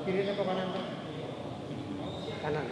kiri apa kanan? Kanan.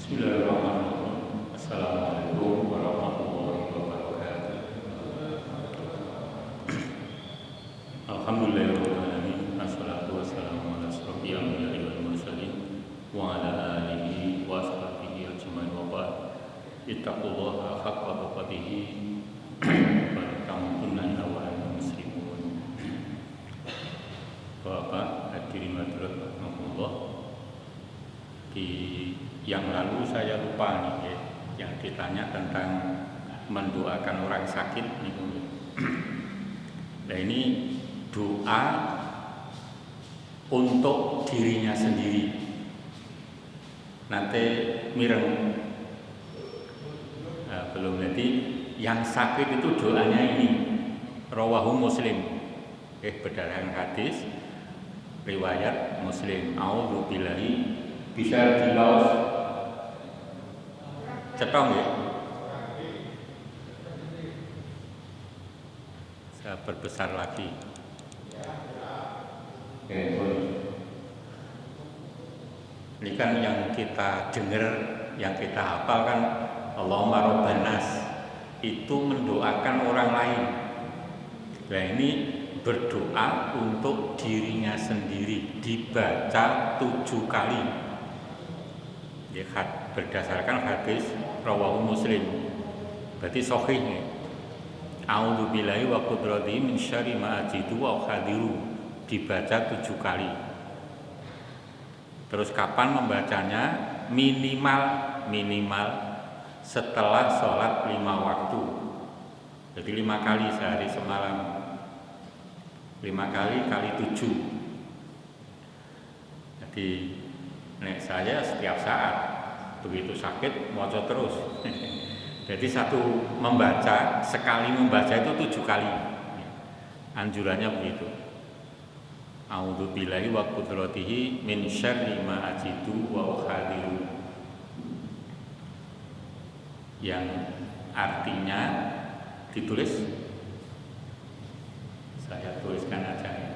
Bismillahirrahmanirrahim. Assalamualaikum warahmatullahi wabarakatuh. Alhamdulillahirabbil alamin. Wassalatu wassalamu ala asyrofil anbiya'i wal mursalin wa ala alihi wa sahbihi ajmain wa ba'd. Ittaqullaha haqqa tuqatih wa la tamutunna illa wa antum muslimun. Bapak hadirin hadirat rahimakumullah. Di yang lalu saya lupa nih ya, yang ditanya tentang mendoakan orang sakit nih. Nah ini doa untuk dirinya sendiri. Nanti mireng belum, jadi yang sakit itu doanya ini rawahu Muslim. Berdasarkan hadis riwayat Muslim. A'udzubillahi, bisa dilaos cetong ya. Saya perbesar lagi. Ini kan yang kita dengar, yang kita hafal kan Allahumma robban nas, itu mendoakan orang lain. Nah ini berdoa untuk dirinya sendiri, dibaca 7 kali. Berdasarkan hadis rawahu Muslim, berarti sahih nih. A'udzubillahi wa qudratihi min syarri ma ajidu wa ukhadiru, dibaca 7 kali. Terus kapan membacanya? Minimal setelah sholat 5 waktu. Jadi 5 kali sehari semalam. 5 kali kali 7. Jadi nek saya setiap saat begitu sakit maca terus. Jadi sekali membaca itu 7 kali. Anjurannya begitu. A'udzubillahi wa qudratihi min syarri ma ajidu wa ukhadiru. Yang artinya ditulis, saya tuliskan aja ya.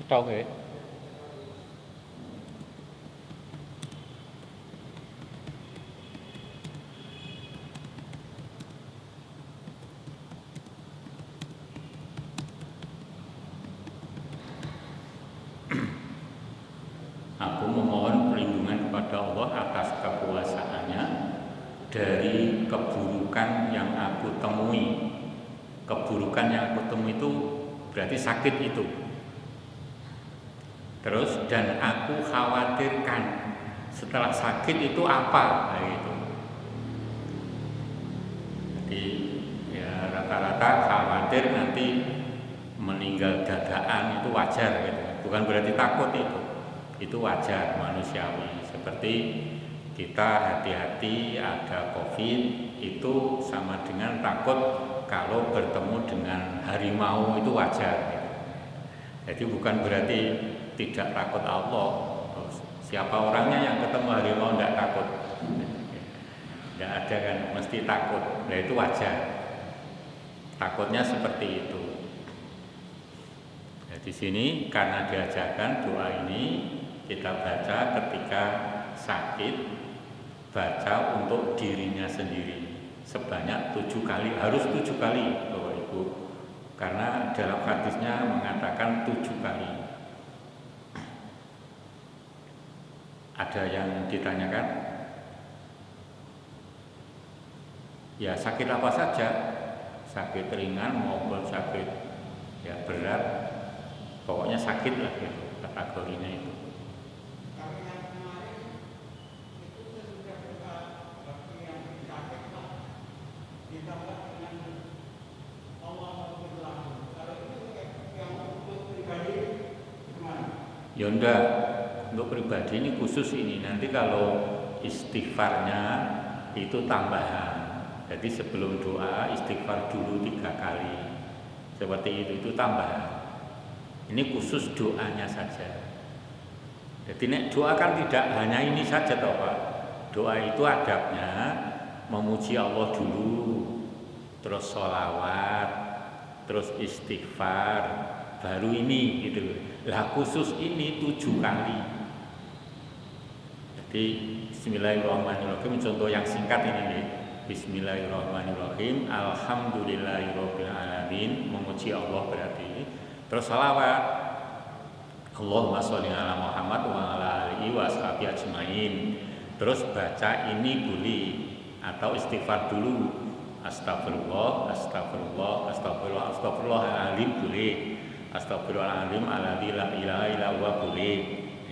Tahu nggak? dari keburukan yang aku temui. Keburukan yang aku temui itu berarti sakit itu. Terus dan aku khawatirkan setelah sakit itu apa, nah, gitu. Jadi ya rata-rata khawatir nanti meninggal dadakan itu wajar gitu. Bukan berarti takut itu wajar manusiawi. Seperti kita hati-hati ada COVID itu sama dengan takut kalau bertemu dengan harimau itu wajar gitu. Jadi bukan berarti tidak takut Allah. Siapa orangnya yang ketemu harimau tidak takut? Tidak ada kan, mesti takut. Nah itu wajar. Takutnya seperti itu. Nah, di sini karena diajarkan doa ini kita baca ketika sakit, baca untuk dirinya sendiri sebanyak 7 kali, harus 7 kali Bapak Ibu. Karena dalam hadisnya mengatakan 7 kali. Ada yang ditanyakan? Ya sakit apa saja, sakit ringan maupun sakit ya berat, pokoknya sakit lah gitu kategorinya itu. Ya enggak, untuk pribadi ini khusus ini. Nanti kalau istighfarnya itu tambahan. Jadi sebelum doa istighfar dulu 3 kali. Seperti itu tambahan. Ini khusus doanya saja. Jadi doa kan tidak hanya ini saja toh Pak. Doa itu adabnya memuji Allah dulu, terus sholawat, terus istighfar, baru ini gitu. Lah khusus ini 7 kali. Jadi bismillahirrahmanirrahim, contoh yang singkat ini nih. Bismillahirrahmanirrahim, alhamdulillahirabbil alamin, memuji Allah berarti. Terus sholawat, Allahumma sholli ala Muhammad wa ala alihi wa sahbihi ajmain. Terus baca ini boleh atau istighfar dulu. Astagfirullah, astagfirullah, astagfirullah, astagfirullahaladzim boleh. Astagfirullahaladzim alladzi la ilaha illa huwa boleh.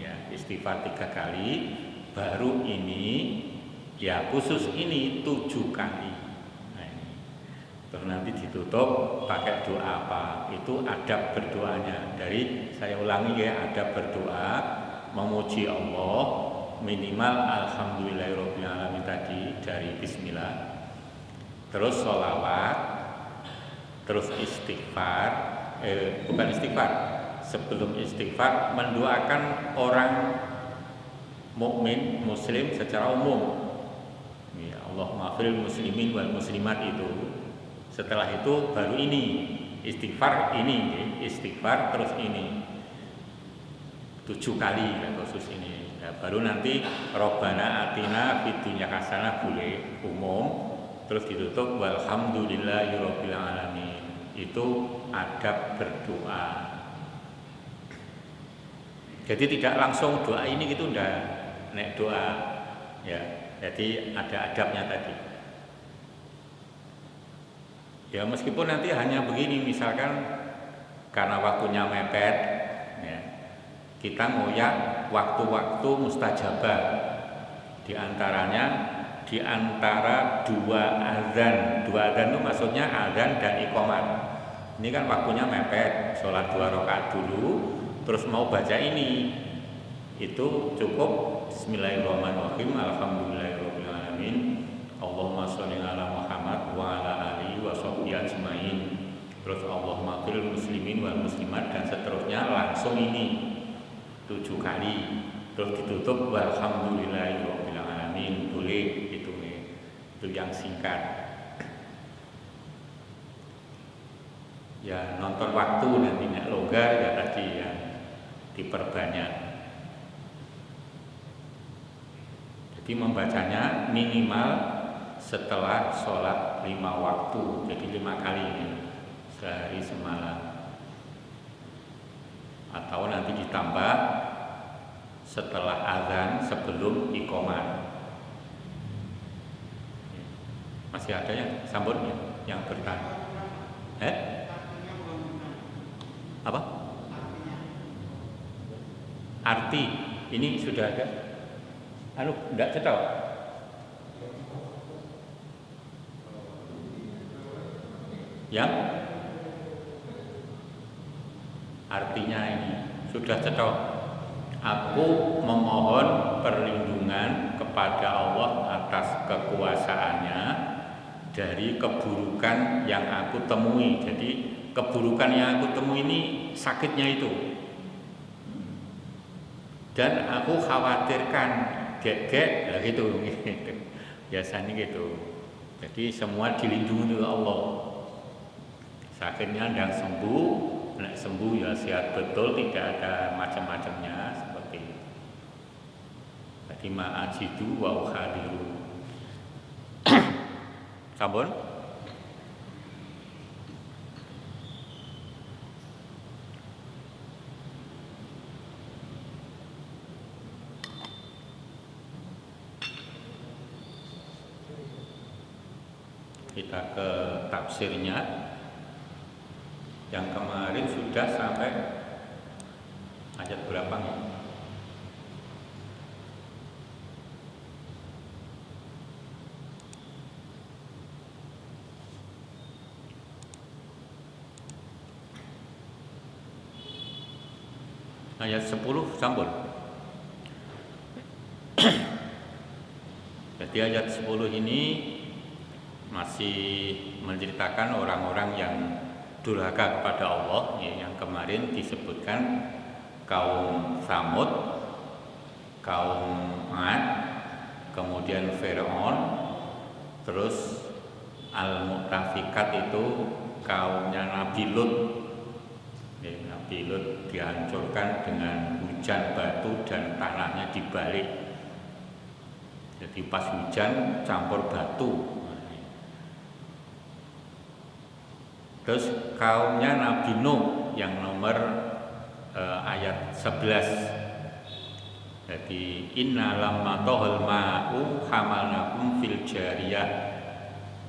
Ya, istighfar 3 kali. Baru ini ya khusus ini 7 kali. Nah, ini. Terus nanti ditutup pakai doa apa? Itu adab berdoanya. Dari saya ulangi ya, adab berdoa memuji Allah minimal alhamdulillahirabbil alamin tadi dari bismillah. Terus sholawat, terus istighfar, bukan istighfar. Sebelum istighfar mendoakan orang mukmin muslim secara umum. Ya, Allahumma firil muslimin wal muslimat itu. Setelah itu baru ini istighfar ini, istighfar terus ini 7 kali ya, khusus ini. Ya, baru nanti Robbana atina fid dunya hasanah boleh umum, terus ditutup walhamdulillahirabbil alamin. Itu adab berdoa. Jadi tidak langsung doa ini gitu ndak. Nek doa ya, jadi ada adabnya tadi. Ya meskipun nanti hanya begini, misalkan karena waktunya mepet, ya, kita ngoyak waktu-waktu mustajabah. Di antara 2 azan. 2 azan itu maksudnya azan dan iqamah. Ini kan waktunya mepet, sholat 2 rakaat dulu, terus mau baca ini, itu cukup bismillahirrahmanirrahim, alhamdulillahirabbil alamin, Allahumma sholli ala Muhammad wa ala alihi wa sahbihi ajmain. Terus Allahumma firil muslimin wal muslimat dan seterusnya langsung ini 7 kali. Terus ditutup walhamdulillahirabbil alamin. Boleh itu nih. Itu yang singkat. Ya nonton waktu nanti nek longgar ya tadi ya diperbanyak. Jadi membacanya minimal setelah sholat 5 waktu, jadi 5 kali ya, sehari semalam. Atau nanti ditambah setelah azan sebelum iqamah. Masih ada yang sambutnya yang bertanya. Apa? Arti ini sudah ada. Enggak cetok. Yang artinya ini sudah cetok. Aku memohon perlindungan kepada Allah atas kekuasaannya dari keburukan yang aku temui. Jadi keburukan yang aku temui ini sakitnya itu. Dan aku khawatirkan gek lah gitu. Biasanya gitu. Jadi semua dilindungi oleh Allah. Sakitnya dan sembuh, nek sembuh ya sehat betul, tidak ada macam-macamnya seperti itu. Jadi ma'ajidu wa ukhadiru. Sampun? Kita ke tafsirnya. Yang kemarin sudah sampai ayat berapa nih? Ayat 10 sampun. Jadi ayat 10 ini masih menceritakan orang-orang yang durhaka kepada Allah, yang kemarin disebutkan kaum Samud, kaum Ad, kemudian Fir'aun, terus Al-Mu'tafikat itu kaumnya Nabi Lut. Nabi Lut dihancurkan dengan hujan batu dan tanahnya dibalik. Jadi pas hujan campur batu. Terus kaumnya Nabi Nuh yang nomor ayat 11. Jadi inna lamma tohal ma'u hamalnakum fil jariyah.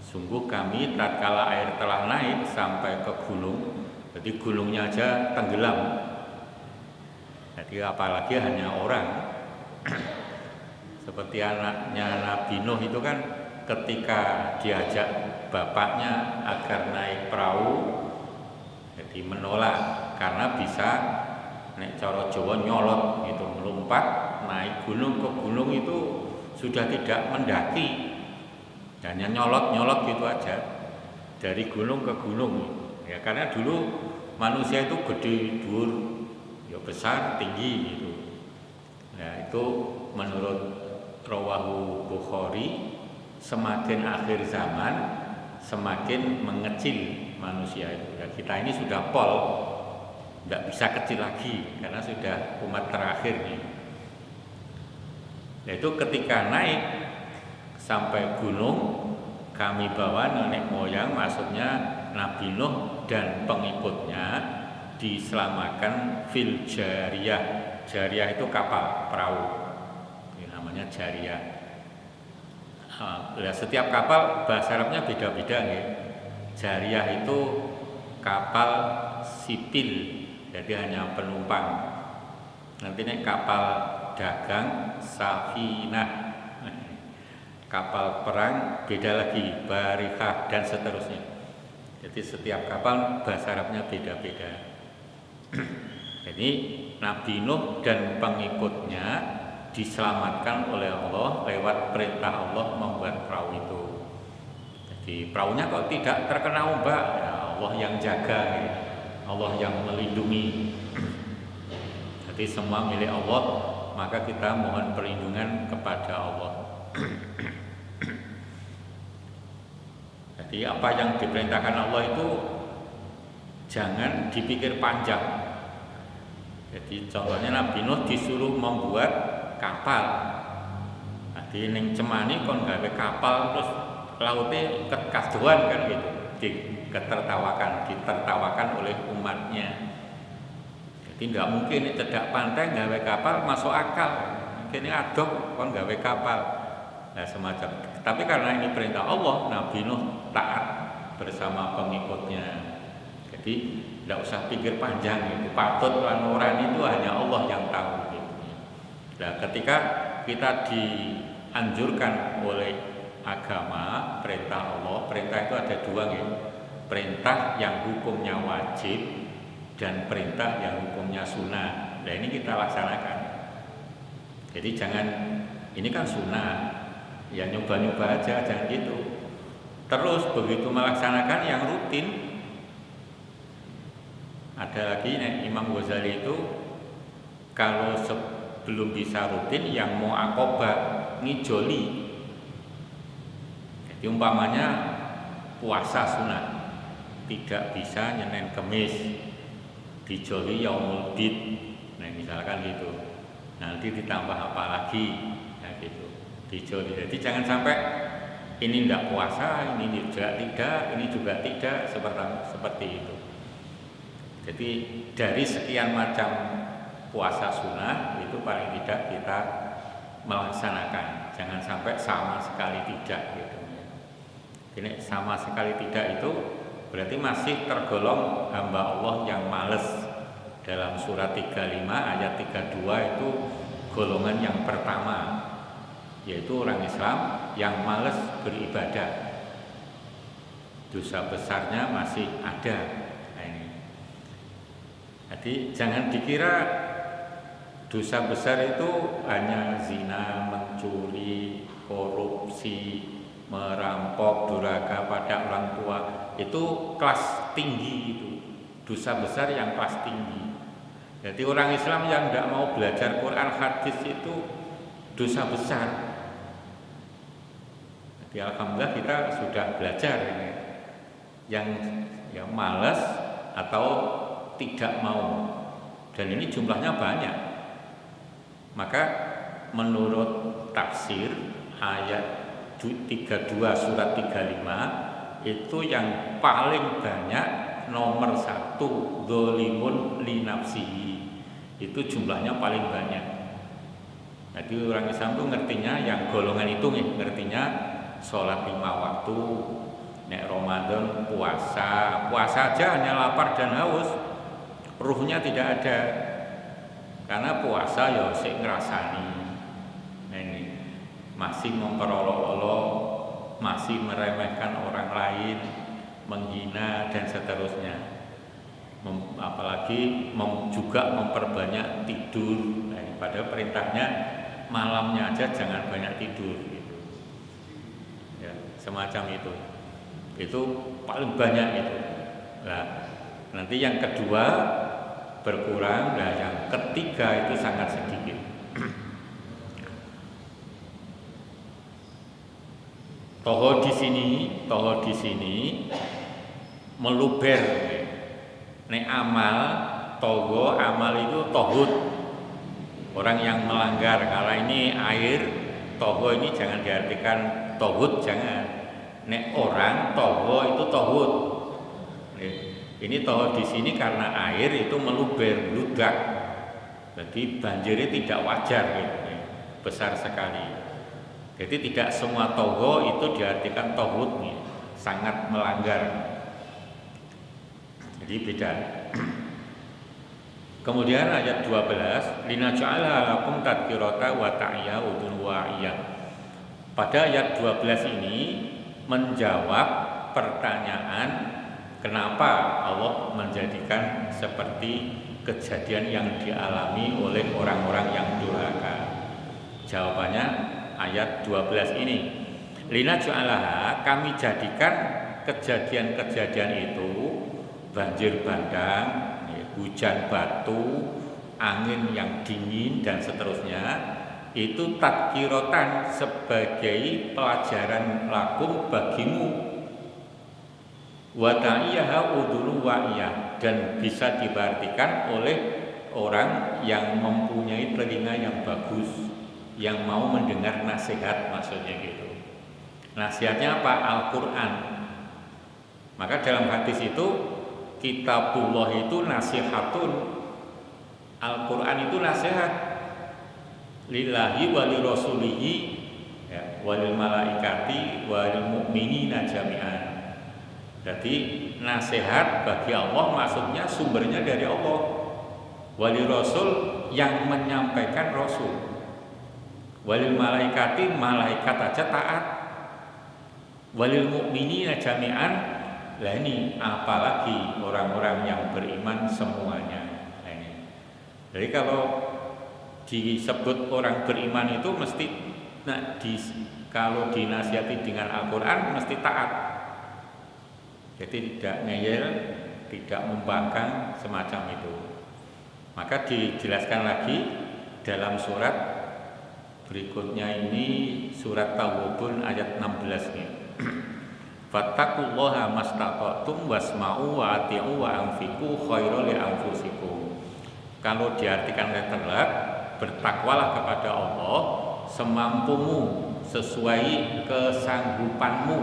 Sungguh kami tatkala air telah naik sampai ke gunung, jadi gunungnya aja tenggelam. Jadi apalagi hanya orang. Seperti anaknya Nabi Nuh itu kan ketika diajak bapaknya agar naik perahu, jadi menolak karena bisa naik cara Jawa nyolot gitu, melompat naik gunung ke gunung itu sudah tidak mendaki, hanya nyolot gitu aja dari gunung ke gunung ya, karena dulu manusia itu gede, dhuwur, ya besar, tinggi gitu. Nah itu menurut Rawahu Bukhari, semakin akhir zaman semakin mengecil manusia itu. Ya, kita ini sudah pol, tidak bisa kecil lagi karena sudah umat terakhir nih. Yaitu ketika naik sampai gunung, kami bawa nenek moyang, maksudnya Nabi Nuh dan pengikutnya diselamatkan fil jariyah. Jariyah itu kapal, perahu, ini namanya jariyah. Setiap kapal bahasa Arabnya beda-beda ya. Jariyah itu kapal sipil, jadi hanya penumpang. Nanti nih kapal dagang safinah, kapal perang beda lagi, barikah dan seterusnya. Jadi setiap kapal bahasa Arabnya beda-beda. Jadi Nabi Nuh dan pengikutnya diselamatkan oleh Allah lewat perintah Allah membuat perahu itu. Jadi perahunya kok tidak terkena ombak, ya Allah yang jaga, ya. Allah yang melindungi. Jadi semua milik Allah, maka kita mohon perlindungan kepada Allah. Jadi apa yang diperintahkan Allah itu jangan dipikir panjang. Jadi contohnya Nabi Nuh disuruh membuat kapal. Jadi ning cemani kon gawe kapal terus lautnya kekaduan kan gitu. Ditertawakan oleh umatnya. Jadi tidak mungkin cedak pantai gawe kapal masuk akal. Kene adok kon gawe kapal. Nah, semacam. Tapi karena ini perintah Allah, Nabi Nuh taat bersama pengikutnya. Jadi tidak usah pikir panjang itu. Patut lan ora itu hanya Allah yang tahu gitu. Nah, ketika kita dianjurkan oleh agama, perintah Allah, perintah itu ada dua gitu. Perintah yang hukumnya wajib dan perintah yang hukumnya sunnah. Nah, ini kita laksanakan. Jadi jangan, ini kan sunnah, ya nyoba-nyoba aja, jangan gitu. Terus begitu melaksanakan yang rutin, ada lagi Imam Ghazali itu kalau sebelum bisa rutin yang mau akobah ngijoli. Jadi umpamanya puasa sunnah tidak bisa Senin Kemis dijoli yaumul bid. Nah misalkan gitu. Nanti ditambah apa lagi? Nah gitu. Dijoli. Jadi jangan sampai ini tidak puasa, ini juga tidak, ini juga tidak, seperti itu. Jadi dari sekian macam puasa sunnah itu paling tidak kita melaksanakan. Jangan sampai sama sekali tidak gitu. Ini sama sekali tidak itu berarti masih tergolong hamba Allah yang males. Dalam surat 35 ayat 32 itu golongan yang pertama, yaitu orang Islam yang males beribadah. Dosa besarnya masih ada. Nah, ini. Jadi jangan dikira dosa besar itu hanya zina, mencuri, korupsi, merampok, durhaka pada orang tua. Itu kelas tinggi itu. Dosa besar yang kelas tinggi. Jadi orang Islam yang tidak mau belajar Quran hadis itu dosa besar. Jadi alhamdulillah kita sudah belajar ini. Yang malas atau tidak mau. Dan ini jumlahnya banyak. Maka menurut tafsir ayat 32 surat 35 itu yang paling banyak nomor 1 dzalimun li nafsihi. Itu jumlahnya paling banyak. Jadi orang Islam itu ngertinya yang golongan itu ngertinya sholat 5 waktu, nek Ramadan puasa aja hanya lapar dan haus, ruhnya tidak ada. Karena puasa ya sik ngrasani. Nah ini masih memperolok-olok, masih meremehkan orang lain, menghina dan seterusnya. Apalagi juga memperbanyak tidur. Nah, padahal perintahnya malamnya aja jangan banyak tidur gitu. Ya, semacam itu. Itu paling banyak itu. Nah, nanti yang kedua berkurang, nah yang ketiga itu sangat sedikit. Toho di sini meluber. Nek amal, togo amal itu tohut. Orang yang melanggar. Kalau ini air, togo ini jangan diartikan tohut, jangan. Nek orang togo itu tohut. Ini tohut di sini karena air itu meluber, bludak. Jadi banjirnya tidak wajar gitu, besar sekali. Jadi tidak semua togo itu diartikan tohut, sangat melanggar. Jadi beda. Kemudian ayat 12, linaj'ala lakum tadhkirata wa ta'iya udhun wa'iyah. Pada ayat 12 ini menjawab pertanyaan kenapa Allah menjadikan seperti kejadian yang dialami oleh orang-orang yang durhaka. Jawabannya ayat 12 ini. Linaj'alaha, kami jadikan kejadian-kejadian itu, banjir bandang, hujan batu, angin yang dingin dan seterusnya, itu tadkirotan sebagai pelajaran lakum bagimu, wa ta'iyaha udhunu wa'iyah, dan bisa diartikan oleh orang yang mempunyai telinga yang bagus, yang mau mendengar nasihat, maksudnya gitu. Nasihatnya apa? Al-Quran. Maka dalam hadis itu Kitabullah itu nasihatun, Al-Quran itu nasihat lillahi wa li rasulihi, ya. walil malaikati walil mu'minina jami'an. Jadi nasihat bagi Allah maksudnya sumbernya dari Allah. Walil rasul yang menyampaikan rasul. Walil malaikati malaikat aja taat. Walil mu'minina jami'an, lah ini apalagi orang-orang yang beriman semuanya. Nah, ini. Jadi kalau disebut orang beriman itu mesti kalau dinasihati dengan Al-Quran mesti taat. Jadi tidak ngeyel, tidak membangkang semacam itu. Maka dijelaskan lagi dalam surat berikutnya ini, surat Tawbun ayat 16 nya. Fattaqullaha mastata'tum wasma'u wa ati'u wa anfiqu khairul li anfusikum. Kalau diartikan letterlek, bertakwalah kepada Allah semampumu, sesuai kesanggupanmu.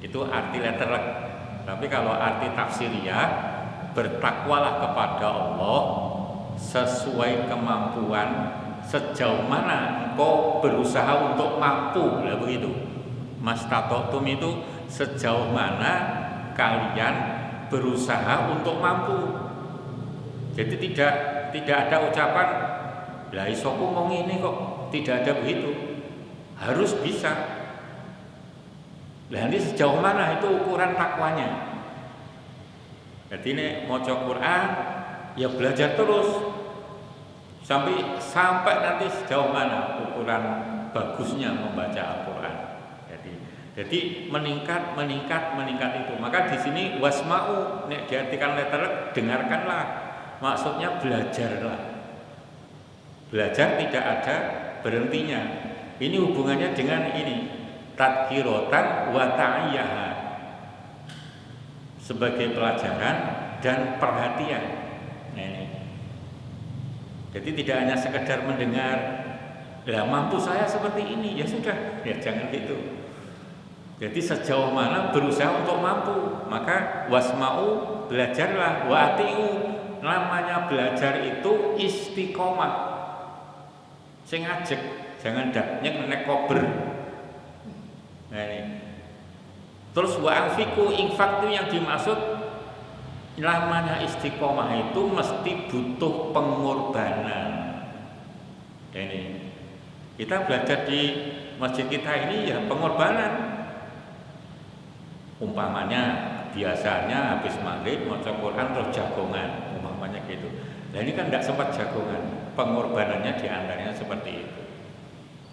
Itu arti letterlek. Tapi kalau arti tafsiriyah, bertakwalah kepada Allah sesuai kemampuan, sejauh mana engkau berusaha untuk mampu. Lah begitu. Mastata'tum itu sejauh mana kalian berusaha untuk mampu. Jadi tidak ada ucapan lah isoku mau ini kok, tidak ada begitu. Harus bisa. Lah ini sejauh mana itu ukuran takwanya. Jadi ini maca Quran ya belajar terus sampai nanti sejauh mana ukuran bagusnya membaca Al-Quran. Jadi meningkat itu. Maka di sini wasma'u nek diartikan letter dengarkanlah. Maksudnya belajarlah. Belajar tidak ada berhentinya. Ini hubungannya dengan ini tadhkiratan wa ta'iyyaha, sebagai pelajaran dan perhatian. Nah, ini. Jadi tidak hanya sekedar mendengar, lah mampu saya seperti ini, ya sudah, ya jangan gitu. Jadi sejauh mana berusaha untuk mampu. Maka wasma'u, belajarlah, wa ati'u, namanya belajar itu istiqomah. Sing ajek, jangan daknya nek kober. Nah ini. Terus wa anfiqu, infak itu yang dimaksud, namanya istiqomah itu mesti butuh pengorbanan. Nah ini. Kita belajar di masjid kita ini ya pengorbanan. Umpamanya biasanya habis maghrib maca Quran terus jagongan, umpamanya gitu. Nah ini kan tidak sempat jagongan, pengorbanannya diantaranya seperti itu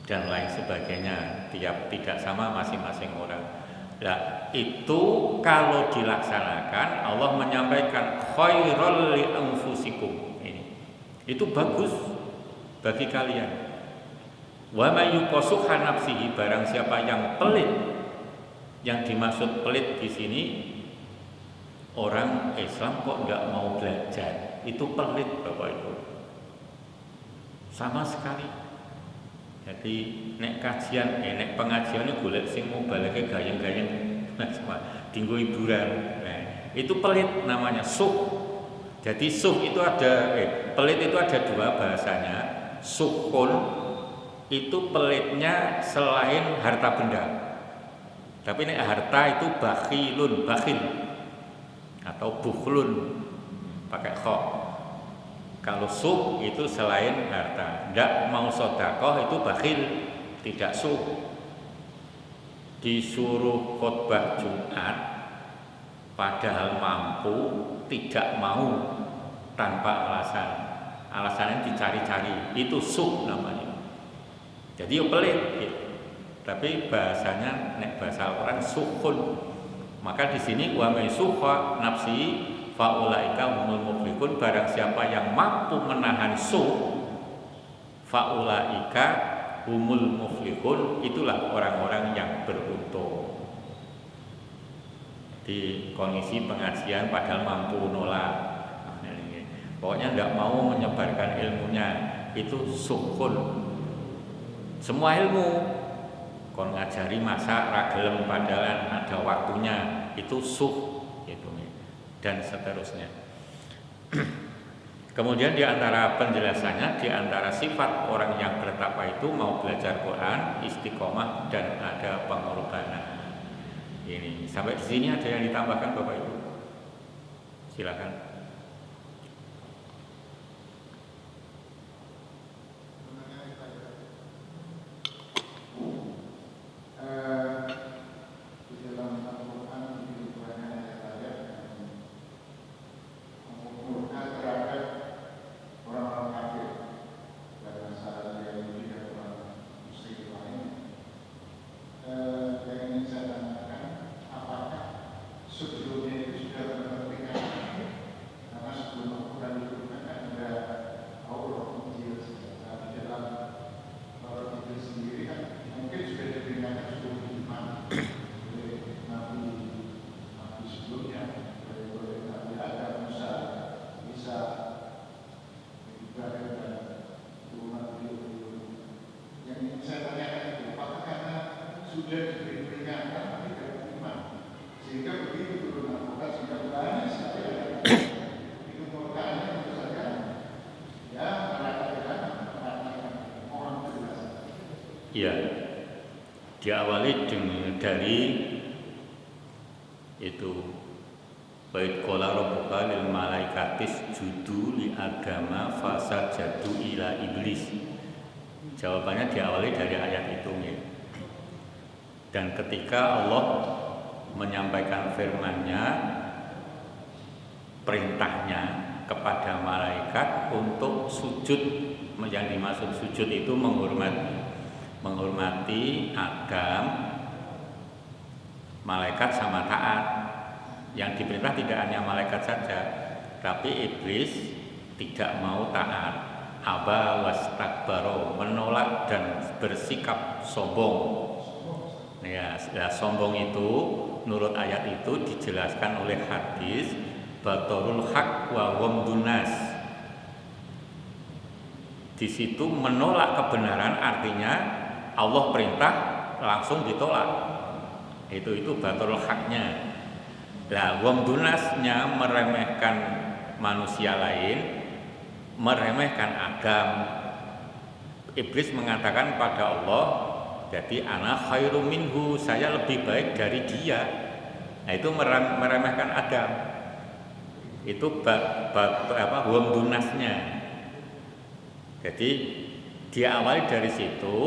dan lain sebagainya. Tidak sama masing-masing orang. Nah itu kalau dilaksanakan Allah menyampaikan khairul li anfusikum, ini itu bagus bagi kalian. Wa may yuqasuha nafsihi, barang siapa yang pelit. Yang dimaksud pelit di sini orang Islam kok nggak mau belajar, itu pelit Bapak Ibu. Sama sekali. Jadi nek kajian, nek pengajian ini golek sing mau baleke gayeng-gayeng, dinggo hiburan. Nah, itu pelit namanya suh. Jadi suh itu ada pelit itu ada dua bahasanya. Suhun itu pelitnya selain harta benda. Tapi ini harta itu bakhil atau bukhlun pakai kho. Kalau suh itu selain harta, tidak mau sedekah itu bakhil, tidak suh. Disuruh khutbah Jumat padahal mampu, tidak mau tanpa alasan. Alasannya dicari-cari, itu suh namanya. Jadi ya pelit gitu. Tapi bahasanya nek bahasa Al-Quran suhun. Maka di sini wa may suha nafsi faulaika humul muflihun, barang siapa yang mampu menahan suh faulaika humul muflihun, itulah orang-orang yang beruntung. Di kondisi pengajian padahal mampu nolak. Pokoknya tidak mau menyebarkan ilmunya, itu suhun. Semua ilmu kon ngajari masak ragelem padahal ada waktunya, itu suh gitu, dan seterusnya. Kemudian di antara penjelasannya, di antara sifat orang yang bertakwa itu mau belajar Quran, istiqomah dan ada pengorbanan. Ini sampai di sini ada yang ditambahkan Bapak Ibu? Silakan. Ya, diawali dari itu bait qala rabbuka lil malaikatis judu li adama fasajadu ila iblis. Jawabannya diawali dari ayat itu ya. Dan ketika Allah menyampaikan firman-Nya, perintahnya kepada malaikat untuk sujud, yang dimaksud sujud itu menghormati Adam, malaikat sama taat. Yang diperintah tidak hanya malaikat saja, tapi iblis tidak mau taat. Aba wastakbaro, menolak dan bersikap sombong. Ya, sombong itu menurut ayat itu dijelaskan oleh hadis batorul haq wa wamdunas. Di situ menolak kebenaran artinya Allah perintah langsung ditolak. Itu batul haknya. Lah wamdunasnya meremehkan manusia lain, meremehkan Adam. Iblis mengatakan pada Allah, jadi ana khairum minhu, saya lebih baik dari dia. Nah, itu meremehkan Adam. Itu wamdunasnya. Jadi diawali dari situ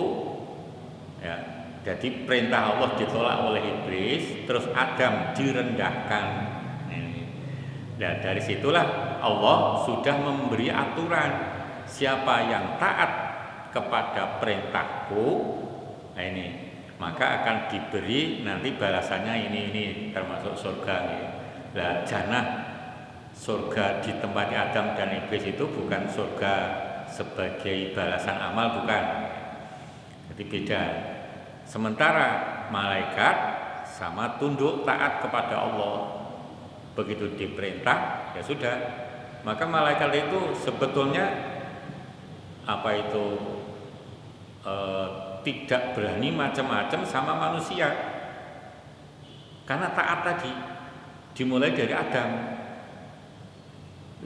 ya. Jadi perintah Allah ditolak oleh iblis, terus Adam direndahkan. Nah, dari situlah Allah sudah memberi aturan siapa yang taat kepada perintahku, nah ini maka akan diberi nanti balasannya ini termasuk surga. Nah, jannah surga di tempatnya Adam dan iblis itu bukan surga sebagai balasan amal, bukan. Jadi beda. Sementara malaikat sama tunduk taat kepada Allah. Begitu diperintah, ya sudah. Maka malaikat itu sebetulnya tidak berani macam-macam sama manusia. Karena taat tadi dimulai dari Adam.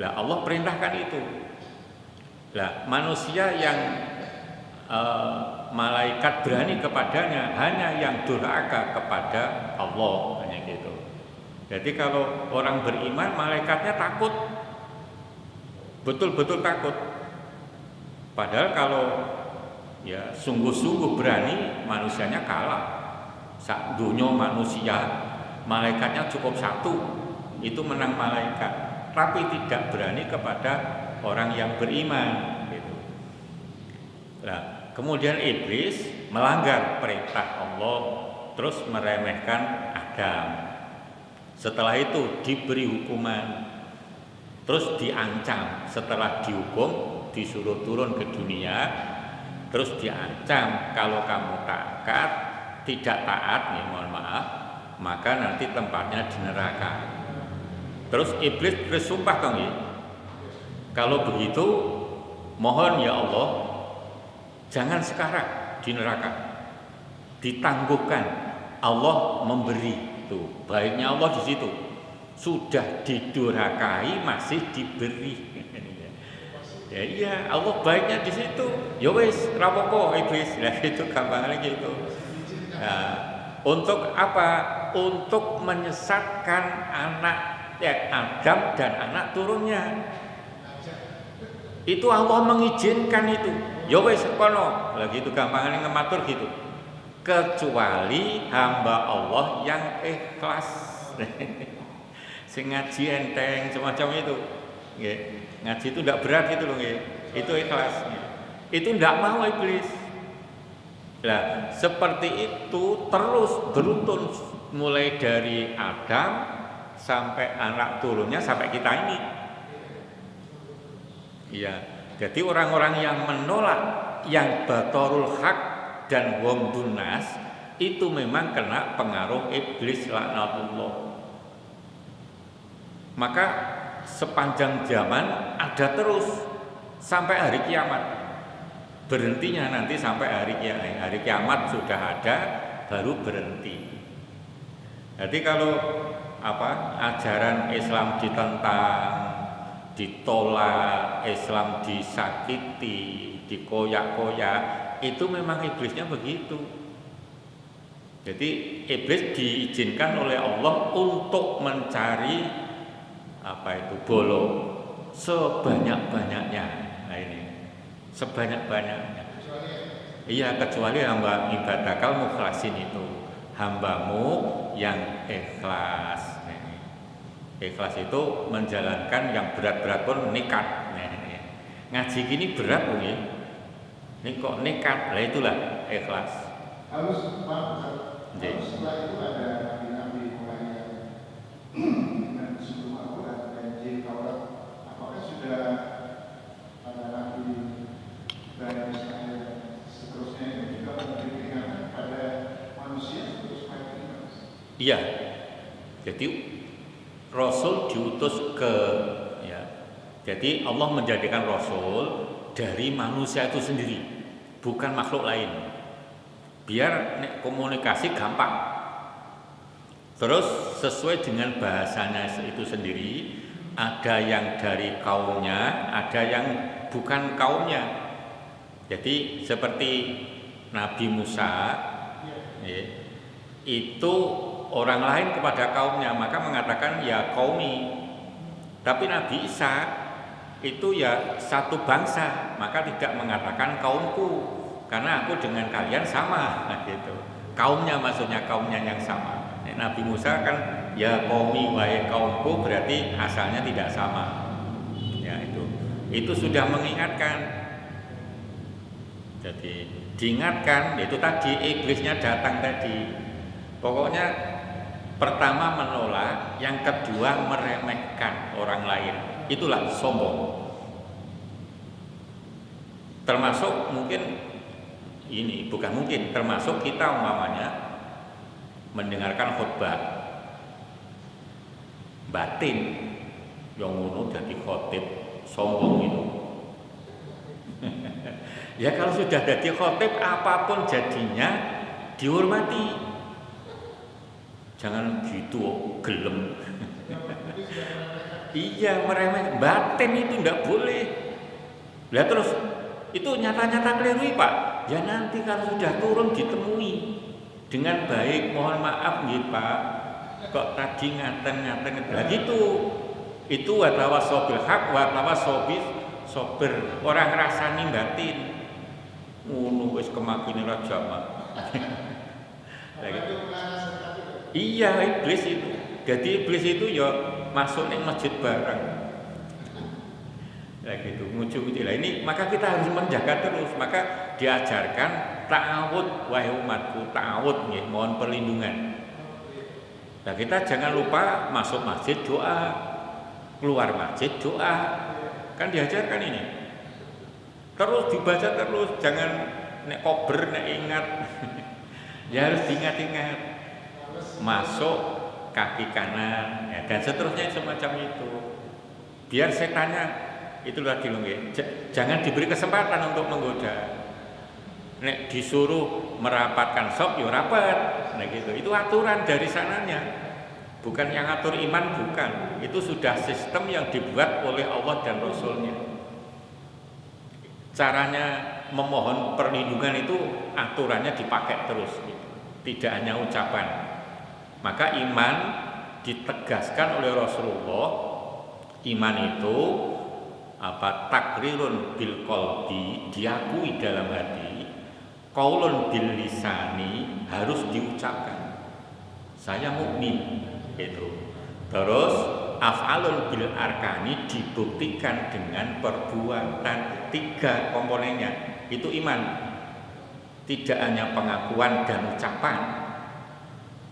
Lah Allah perintahkan itu. Lah manusia yang malaikat berani kepadanya hanya yang durhaka kepada Allah, hanya gitu. Jadi kalau orang beriman malaikatnya takut, betul-betul takut. Padahal kalau ya sungguh-sungguh berani, manusianya kalah. Sak dunia manusia, malaikatnya cukup satu, itu menang malaikat. Tapi tidak berani kepada orang yang beriman, gitu. Nah, kemudian iblis melanggar perintah Allah, terus meremehkan Adam. Setelah itu diberi hukuman, terus diancam. Setelah dihukum, disuruh turun ke dunia, terus diancam kalau kamu tidak taat, nih mohon maaf, maka nanti tempatnya di neraka. Terus iblis bersumpah kalau begitu mohon ya Allah, jangan sekarang di neraka, ditangguhkan. Allah memberi, tuh baiknya Allah di situ. Sudah didurhakai masih diberi. Ya iya, Allah baiknya di situ. Ya wis, rapopo iblis. Nah itu gampangnya gitu. Nah, untuk apa? Untuk menyesatkan anak Adam dan anak turunnya. Itu Allah mengizinkan itu. Ya wis kono. Lah gitu gampangnya ngematur gitu. Kecuali hamba Allah yang ikhlas. Sing ngaji enteng semacam itu. Nggih. Ngaji itu tidak berat gitu loh nggih. Itu ikhlas. Itu tidak mau iblis. Nah, seperti itu terus beruntun mulai dari Adam sampai anak turunnya sampai kita ini. Iya. Jadi orang-orang yang menolak yang batorul haq dan ghamdun nas itu memang kena pengaruh iblis laknatullah. Maka sepanjang zaman ada terus sampai hari kiamat. Berhentinya nanti sampai hari kiamat sudah ada baru berhenti. Jadi kalau ajaran Islam ditentang, ditolak, Islam disakiti, dikoyak-koyak, itu memang iblisnya begitu. Jadi iblis diizinkan oleh Allah untuk mencari bolong sebanyak-banyaknya. Nah ini sebanyak-banyaknya. Iya, kecuali hamba ibadakal mukhlasin itu, hambamu yang ikhlas. Nah, ini. Ikhlas itu menjalankan yang berat-berat pun nekat. Nah, ini. Ngaji gini berat loh ya. Ini kok nekat, lah itulah ikhlas. Harus setelah itu ada nabi mulai yang sebelum Al-Quran dan Injil Taurat, apakah sudah ada nabi dan Israel seterusnya yang juga memberi peringatan pada manusia untuk supaya beriman? Iya. Jadi Rasul diutus jadi Allah menjadikan Rasul dari manusia itu sendiri, bukan makhluk lain. Biar komunikasi gampang. Terus sesuai dengan bahasanya itu sendiri, ada yang dari kaumnya, ada yang bukan kaumnya. Jadi seperti Nabi Musa, itu orang lain kepada kaumnya, maka mengatakan ya qaumi. Tapi Nabi Isa itu ya satu bangsa, maka tidak mengatakan kaumku. Karena aku dengan kalian sama, gitu. Kaumnya maksudnya kaumnya yang sama. Nabi Musa kan ya qaumi wahai kaumku, berarti asalnya tidak sama. Ya itu sudah mengingatkan. Jadi diingatkan, itu tadi iblisnya datang tadi. Pokoknya pertama menolak, yang kedua meremehkan orang lain. Itulah sombong. Termasuk mungkin termasuk kita umpamanya mendengarkan khutbah batin yang ngono jadi khotib sombong itu. Ya kalau sudah jadi khotib apapun jadinya dihormati. Jangan gitu gelem. Iya, meremehkan batin itu tidak boleh. Lah terus itu nyata-nyata keliru Pak. Ya nanti kalau sudah turun ditemui dengan baik, mohon maaf nggih Pak, kok tadi ngaten-ngaten lah gitu. Itu watawasobil haq watawasobil sober, orang rasani batin. Ngono wis kemakine ra jamak. Iya, iblis itu. Jadi iblis itu ya masuk ning masjid bareng. Gitu, ngucu-ngucu lah ini, maka kita harus menjaga terus. Maka diajarkan ta'awud, wahai umatku, ta'awud, ya, mohon perlindungan. Nah kita jangan lupa masuk masjid doa, keluar masjid doa, kan diajarkan ini. Terus dibaca terus, jangan nek kober, nek ingat. Ya harus diingat-ingat. Masuk kaki kanan, ya, dan seterusnya semacam itu. Biar setannya itulah dilungge. Jangan diberi kesempatan untuk menggoda. Nek disuruh merapatkan sop, yo rapat. Nah gitu. Itu aturan dari sananya. Bukan yang atur iman, bukan. Itu sudah sistem yang dibuat oleh Allah dan Rasulnya. caranya memohon perlindungan itu aturannya dipakai terus, gitu. Tidak hanya ucapan. Maka iman ditegaskan oleh Rasulullah, iman itu takrirun bil qalbi, diakui dalam hati, qaulun bil lisani, harus diucapkan. Saya mukmin, gitu. Terus af'alun bil arkani, dibuktikan dengan perbuatan. 3 komponennya itu iman. Tidak hanya pengakuan dan ucapan,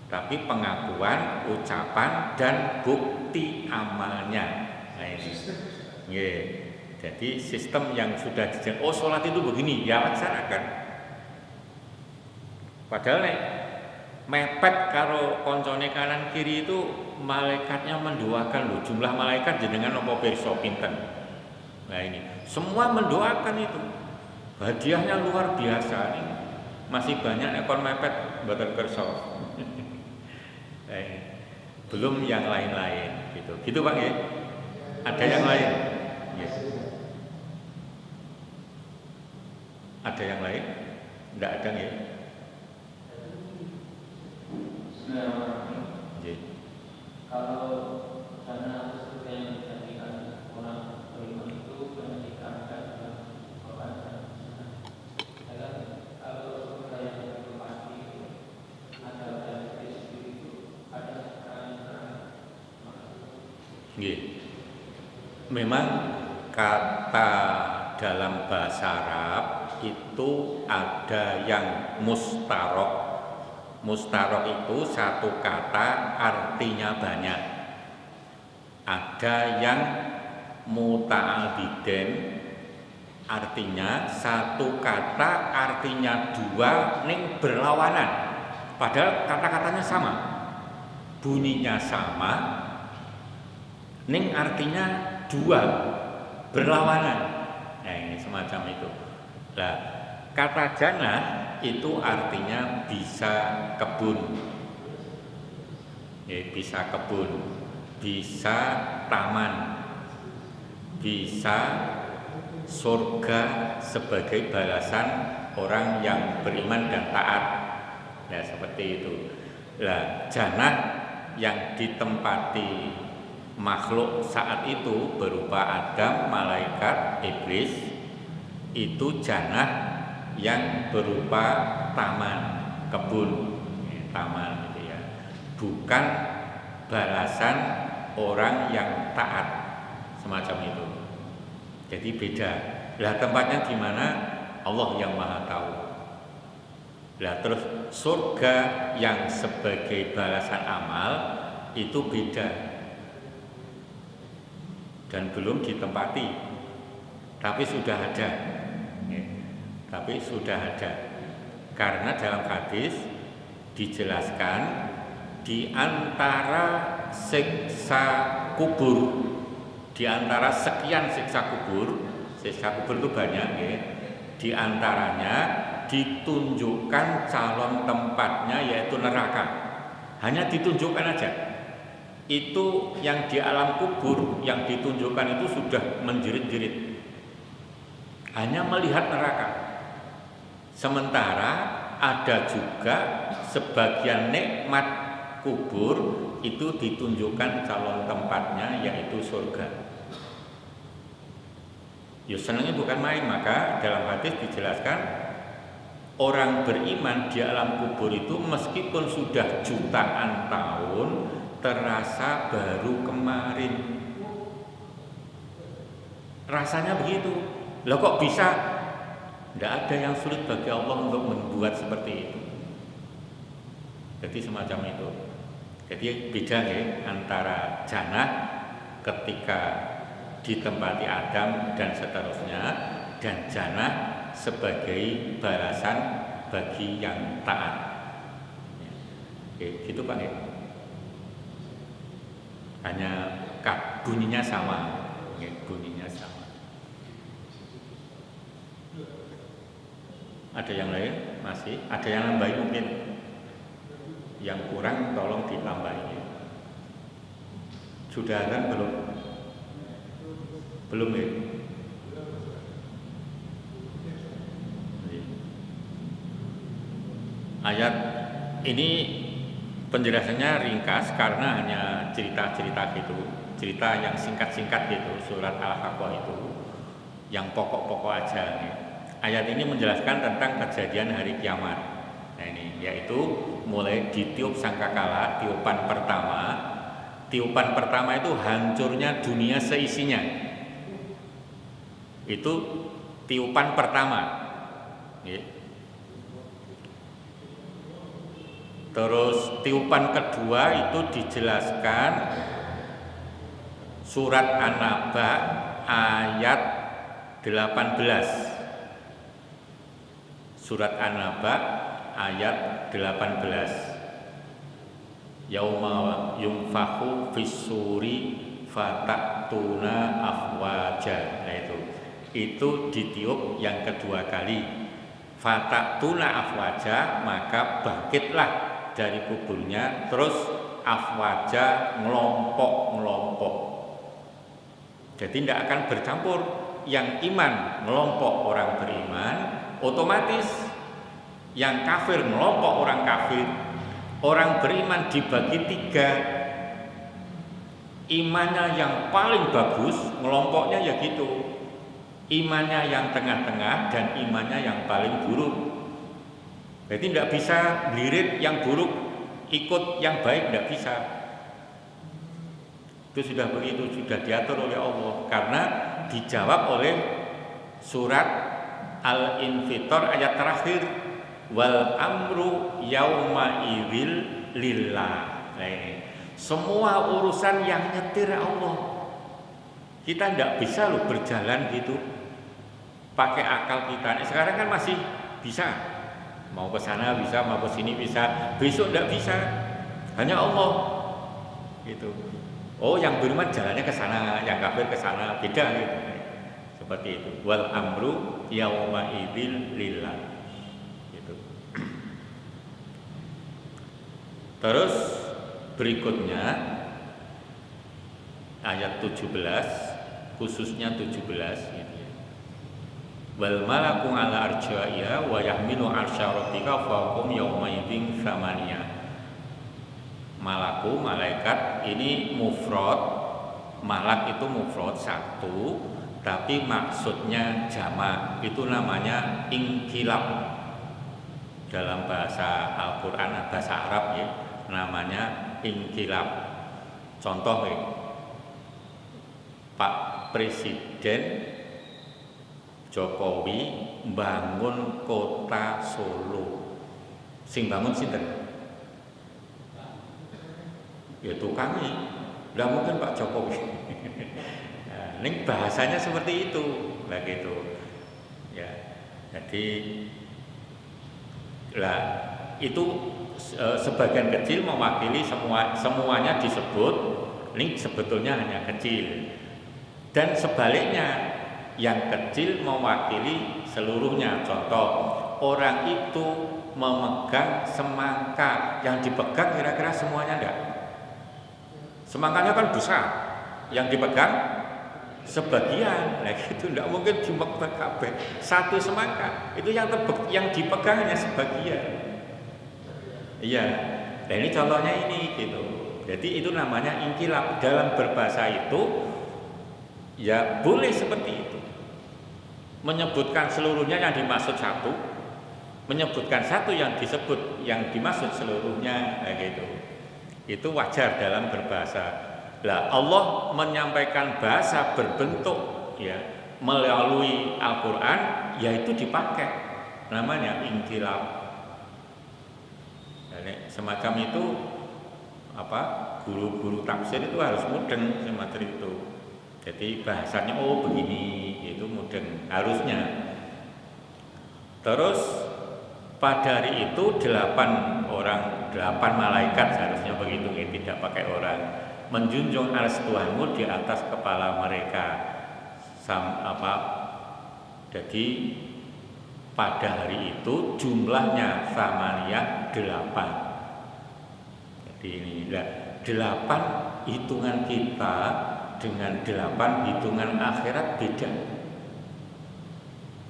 tapi pengakuan, ucapan, dan bukti amalnya. Nah ini, yeah. Jadi sistem yang sudah dijalankan. Oh, sholat itu begini, ya laksanakan. Padahal mepet karo koncone kanan kiri itu malaikatnya mendoakan loh. Jumlah malaikat jenengan apa pirsa pinten. Nah ini semua mendoakan itu. Hadiahnya luar biasa ini. Masih banyak ekor mepet mboten kersa. Belum yang lain-lain gitu. Gitu Pak ya? Ada yang lain? Yes. Ada yang lain? Enggak ada ya? Kalau dana tersebut yang dijadikan orang beriman itu menyediakan kalau surga yang pasti ada dari itu ada Memang kata dalam bahasa Arab itu ada yang mustarok. Mustarok itu satu kata artinya banyak. Ada yang muta'abiden, artinya satu kata artinya 2 ning berlawanan. Padahal kata-katanya sama, bunyinya sama, ning artinya 2 berlawanan. Nah ini semacam itu. Nah, kata jannah itu artinya bisa kebun, ya, bisa kebun, bisa taman, bisa surga sebagai balasan orang yang beriman dan taat. Ya seperti itu. Nah, jannah yang ditempati makhluk saat itu berupa Adam, malaikat, iblis, itu jannah yang berupa taman, kebun, taman gitu ya. Bukan balasan orang yang taat, semacam itu. Jadi beda. Lah tempatnya di mana? Allah yang Maha tahu. Lah terus surga yang sebagai balasan amal itu beda. Dan belum ditempati. Tapi sudah ada. Tapi sudah ada. Karena dalam hadis dijelaskan di antara siksa kubur, di antara sekian siksa kubur itu banyak ya. Di antaranya ditunjukkan calon tempatnya yaitu neraka. Hanya ditunjukkan aja. Itu yang di alam kubur yang ditunjukkan itu sudah menjerit-jerit. Hanya melihat neraka. Sementara ada juga sebagian nikmat kubur itu ditunjukkan calon tempatnya yaitu surga. Ya senangnya bukan main, maka dalam hadis dijelaskan orang beriman di alam kubur itu meskipun sudah jutaan tahun terasa baru kemarin. Rasanya begitu. Lah kok bisa? Tidak ada yang sulit bagi Allah untuk membuat seperti itu. Jadi semacam itu. Jadi beda ya antara jannah ketika ditempati Adam dan seterusnya, dan jannah sebagai balasan bagi yang taat. Oke, gitu Pak ya. Hanya bunyinya sama, ya, bunyinya sama. Ada yang lain? Masih? Ada yang nambahin mungkin? Yang kurang tolong ditambahin. Sudah kan belum? Belum ya? Ayat ini penjelasannya ringkas karena hanya cerita-cerita gitu, cerita yang singkat-singkat gitu, surat Al-Haqqah itu yang pokok-pokok aja. Ayat ini menjelaskan tentang kejadian hari kiamat. Nah ini yaitu mulai ditiup sangkakala, tiupan pertama. Tiupan pertama itu hancurnya dunia seisinya. Itu tiupan pertama. Terus tiupan kedua itu dijelaskan surat An-Naba ayat 18. Surat An-Naba ayat 18. Yauma yunfakhu fis-suri fatatuna afwaja. Nah itu ditiup yang kedua kali. Fatatuna afwaja, maka bangkitlah dari kuburnya, terus afwaja ngelompok-ngelompok. Jadi tidak akan bercampur. Yang iman ngelompok orang beriman, otomatis yang kafir ngelompok orang kafir. Orang beriman dibagi 3. Imannya yang paling bagus ngelompoknya ya gitu. Imannya yang tengah-tengah dan imannya yang paling buruk. Jadi tidak bisa lirik yang buruk ikut yang baik, tidak bisa. Itu sudah begitu, sudah diatur oleh Allah karena dijawab oleh surat Al-Infitor ayat terakhir, wal amru yauma idzil lillah. Nah, ini semua urusan yang nyetir Allah. Kita tidak bisa loh berjalan gitu pakai akal kita. Sekarang kan masih bisa, mau ke sana bisa, mau ke sini bisa. Besok tidak bisa, hanya Allah gitu. Oh, yang beriman jalannya ke sana, yang kafir ke sana, beda gitu. Seperti itu. Wal amru yauma idzil lillah. Gitu. Terus berikutnya ayat 17, khususnya 17 gitu. Wal malaku ala arjaiha wa yahmilu arsya rabbika fawqahum yauma idzin tsamaniyah. Malaku, malaikat ini mufrad. Malak itu mufrad 1, tapi maksudnya jamak. Itu namanya inkilab. Dalam bahasa Al-Qur'an, bahasa Arab ya, namanya inkilab. Contoh ya, Pak Presiden Jokowi bangun kota Solo. Sing bangun sinten? Yaitu kami, tidak mungkin Pak Jokowi. Nah, ini bahasanya seperti itu, begitu. Ya, jadi lah itu sebagian kecil mewakili semuanya disebut. Ini sebetulnya hanya kecil. Dan sebaliknya, yang kecil mewakili seluruhnya. Contoh, orang itu memegang semangka, yang dipegang kira-kira semuanya enggak? Semangkanya kan besar, yang dipegang sebagian. Nah itu tidak mungkin dipegang kabeh. Satu semangka itu yang dipegang hanya sebagian. Iya. Nah ini contohnya ini gitu. Jadi itu namanya inkilab. Dalam berbahasa itu ya boleh seperti itu. Menyebutkan seluruhnya yang dimaksud satu, menyebutkan satu yang dimaksud seluruhnya, kayak gitu. Itu wajar dalam berbahasa. Lah Allah menyampaikan bahasa berbentuk ya melalui Al-Qur'an, yaitu dipakai namanya inkilab. Jadi, semacam itu guru-guru tafsir itu harus mudeng semacam itu. Jadi bahasanya begini, itu mudeng harusnya. Terus pada hari itu 8 malaikat seharusnya begitu ya, tidak pakai orang, menjunjung arsy Tuhanmu di atas kepala mereka. Jadi pada hari itu jumlahnya samaniyah 8. Jadi ini 8 hitungan kita dengan 8 hitungan akhirat beda.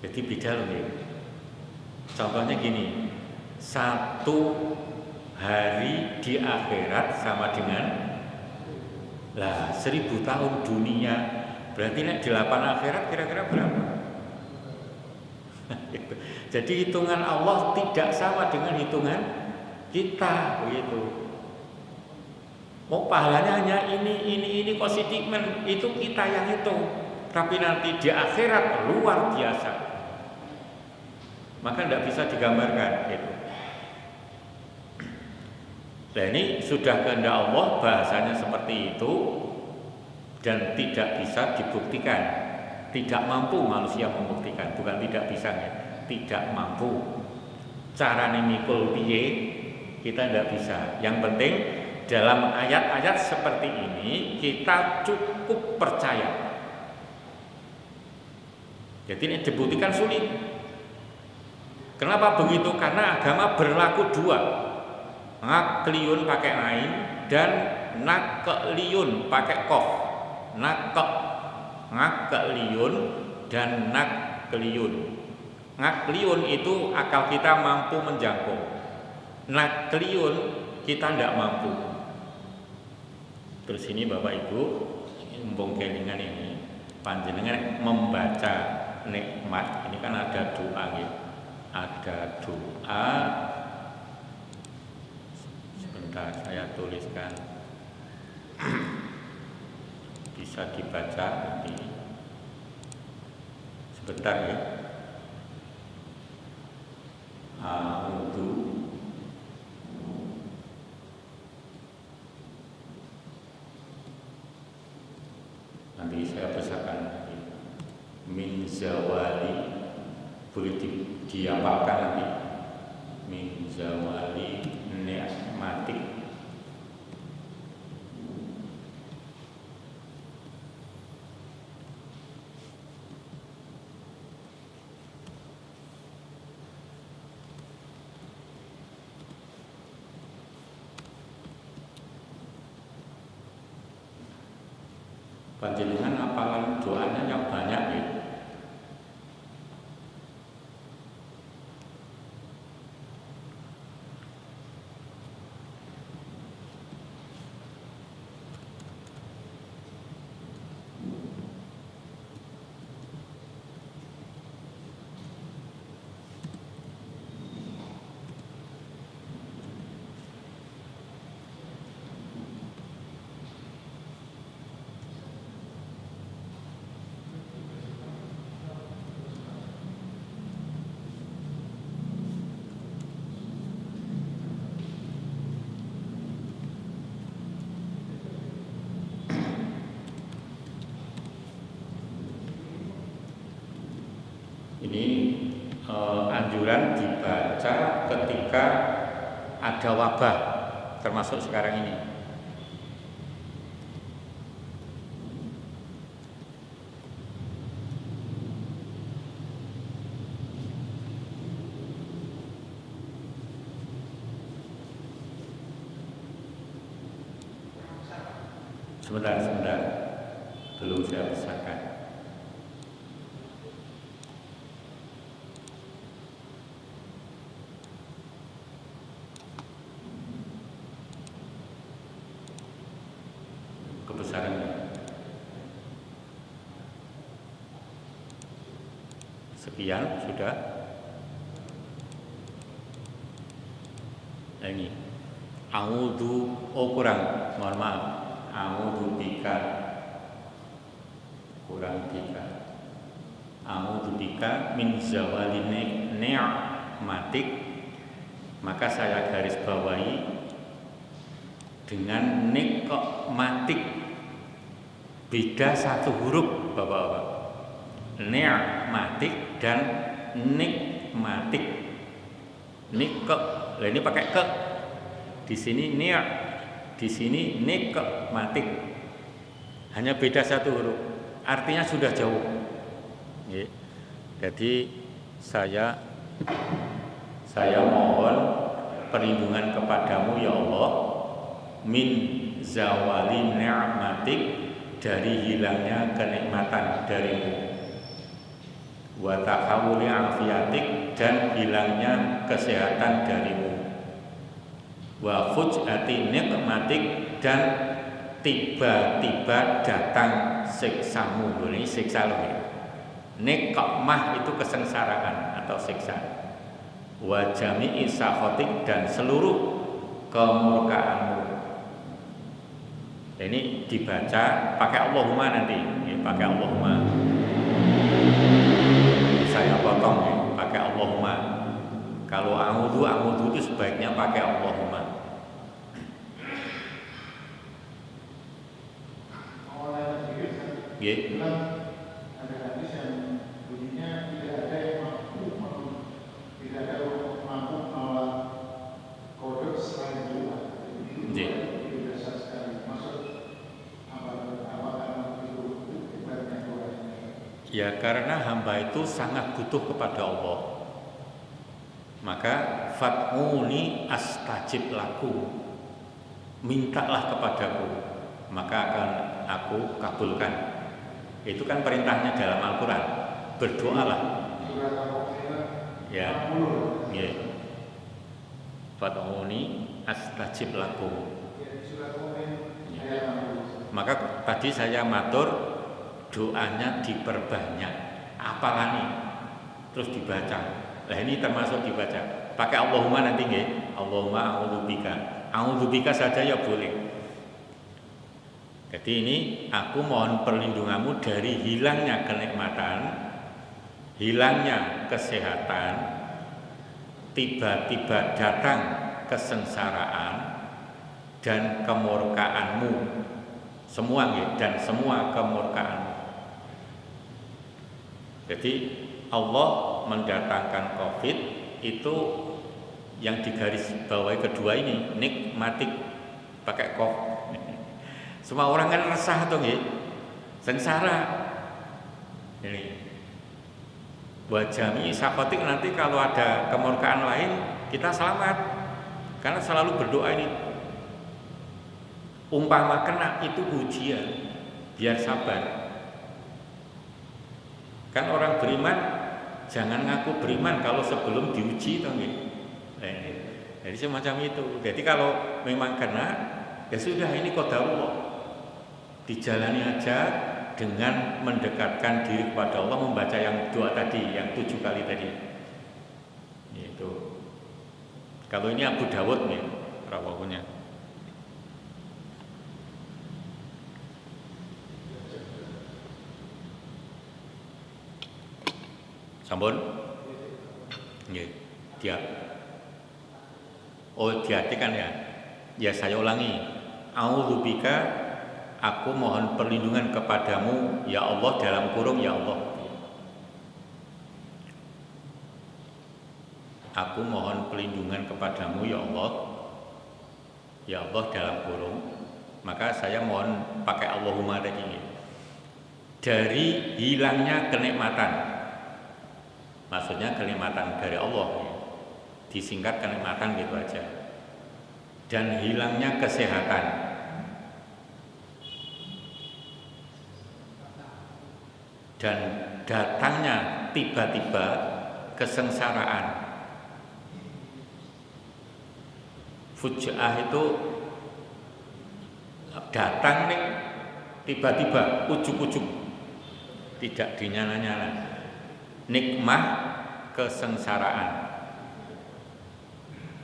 Jadi beda loh ya. Contohnya gini, satu hari di akhirat sama dengan 1000 tahun dunia. Berarti nek 8 akhirat kira-kira berapa? Jadi hitungan Allah tidak sama dengan hitungan kita, begitu. Mau pahalanya hanya ini konstitumen, itu kita yang hitung. Tapi nanti di akhirat luar biasa. Maka tidak bisa digambarkan itu. Nah ini sudah kehendak Allah, bahasanya seperti itu dan tidak bisa dibuktikan. Tidak mampu manusia membuktikan, bukan tidak bisa ya. Tidak mampu. Carane mikul piye kita tidak bisa. Yang penting dalam ayat-ayat seperti ini kita cukup percaya. Jadi ini dibuktikan sulit. Kenapa begitu? Karena agama berlaku dua. Ngakliyun pakai ain dan nakliyun pakai kof. Ngakliyun dan nakliyun. Ngakliyun itu akal kita mampu menjangkau. Nakliyun kita tidak mampu. Terus ini Bapak Ibu, mumpung kelingan ini, panjenengan membaca nikmat. Ini kan ada doa gitu. Ada doa. Sebentar saya tuliskan. Bisa dibaca nanti. Sebentar ya. A'udzu nanti saya bacakan min zawali, boleh diapalkan nanti, min zawali ni'matik. Panjenengan apalan doanya yang banyak ya. Ini anjuran dibaca ketika ada wabah, termasuk sekarang ini. Sebentar, belum saya pesankan. Kebesarannya sekian sudah. Nah, ini a'udzu, kurang, mohon maaf, a'udzu bika, kurang bika, a'udzu bika min zawali ni'matik. Maka saya garis bawahi dengan nikmatik. Beda satu huruf Bapak-bapak. Ni'matik dan nikmatik. Ini pakai ke. Di sini ni', di sini nikmatik. Hanya beda satu huruf. Artinya sudah jauh. Jadi saya mohon perlindungan kepadamu ya Allah min zawali ni'matik, dari hilangnya kenikmatan darimu. wa tahawuli afiatik, dan hilangnya kesehatan darimu, wa fuj'ati nikmatik, dan tiba-tiba datang siksamu. Ini siksa loh ya. Nikmah itu kesengsaraan atau siksa. Wa jami'i sakhotik, dan seluruh kemurkaanmu. Ini dibaca pakai Allahumma nanti, ya, pakai Allahumma. Saya potong ya, pakai Allahumma. Kalau a'udhu itu sebaiknya pakai Allahumma. Itu kan ada hadis yang bunyinya tidak ada yang tidak ada yang mampu menolak kode selain doa. Itu biasa sekali. Maksud apa itu ibaratnya doa? Ya karena hamba itu sangat butuh kepada Allah. Maka fat'uni astajib laku, mintalah kepadaku, maka akan aku kabulkan. Itu kan perintahnya dalam Al-Quran. Berdoalah. Ya. Ya. Fat'uni astajib lakum. Ya. Maka tadi saya matur doanya diperbanyak. Apalagi terus dibaca. Nah ini termasuk dibaca. Pakai Allahumma nanti nggih. Allahumma a'udzubika. A'udzubika saja ya boleh. Jadi ini aku mohon perlindunganmu dari hilangnya kenikmatan, hilangnya kesehatan, tiba-tiba datang kesengsaraan dan kemurkaanmu. Semua ya, dan semua kemurkaanmu. Jadi Allah mendatangkan COVID itu yang digaris bawahi kedua ini, nikmatik, pakai kof. Semua orang kan resah tuh nggih, sengsara. Ini wajami sakotik, nanti kalau ada kemurkaan lain kita selamat, karena selalu berdoa ini. Umpama kena itu ujian, biar sabar. Kan orang beriman jangan ngaku beriman kalau sebelum diuji tuh nggih. Jadi semacam itu. Jadi kalau memang kena, ya sudah, ini qadarullah. Dijalani aja dengan mendekatkan diri kepada Allah, membaca yang doa tadi, yang 7 kali tadi. Itu. Kalau ini Abu Dawud nih, rawahunya. Sampun? Nggih. Dia. Oh, diartikan ya. Ya saya ulangi. A'udzubika, aku mohon perlindungan kepadamu ya Allah, dalam kurung ya Allah. Aku mohon perlindungan kepadamu ya Allah. Ya Allah dalam kurung. Maka saya mohon pakai Allahumma tadi. Dari hilangnya kenikmatan. Maksudnya kenikmatan dari Allah. Disingkat kenikmatan gitu aja. Dan hilangnya kesehatan. Dan datangnya tiba-tiba kesengsaraan. Fujaah itu datang nih tiba-tiba, ujuk-ujuk, tidak dinyala-nyala. Nikmah kesengsaraan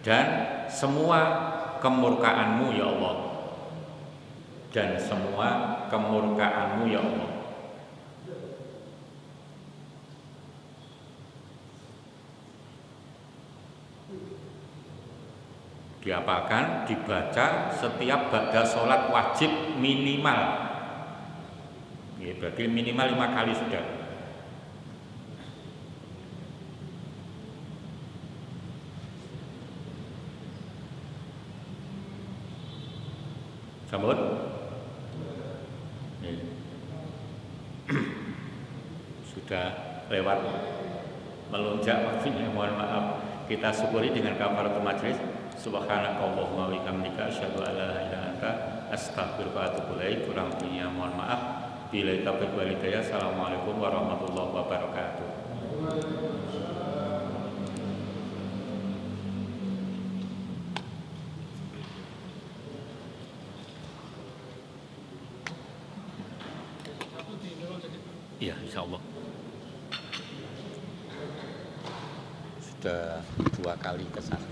dan semua kemurkaanmu ya Allah, dan semua kemurkaanmu ya Allah. Diapakan, dibaca setiap ba'da sholat wajib minimal. Ya, berarti minimal 5 kali sudah. Sambut? Ya. Sudah lewat melonjak waktunya, mohon maaf. Kita syukuri dengan kafaratul majlis. Subhanakallahumma wa bihamdika asyhadu an la ilaha illa anta astaghfiruka wa atubu ilaik. Kurang lebihnya mohon maaf. Bila taufiq wal hidayah. Assalamualaikum warahmatullahi wabarakatuh. Iya, insya Allah. Sudah 2 kali ke sana.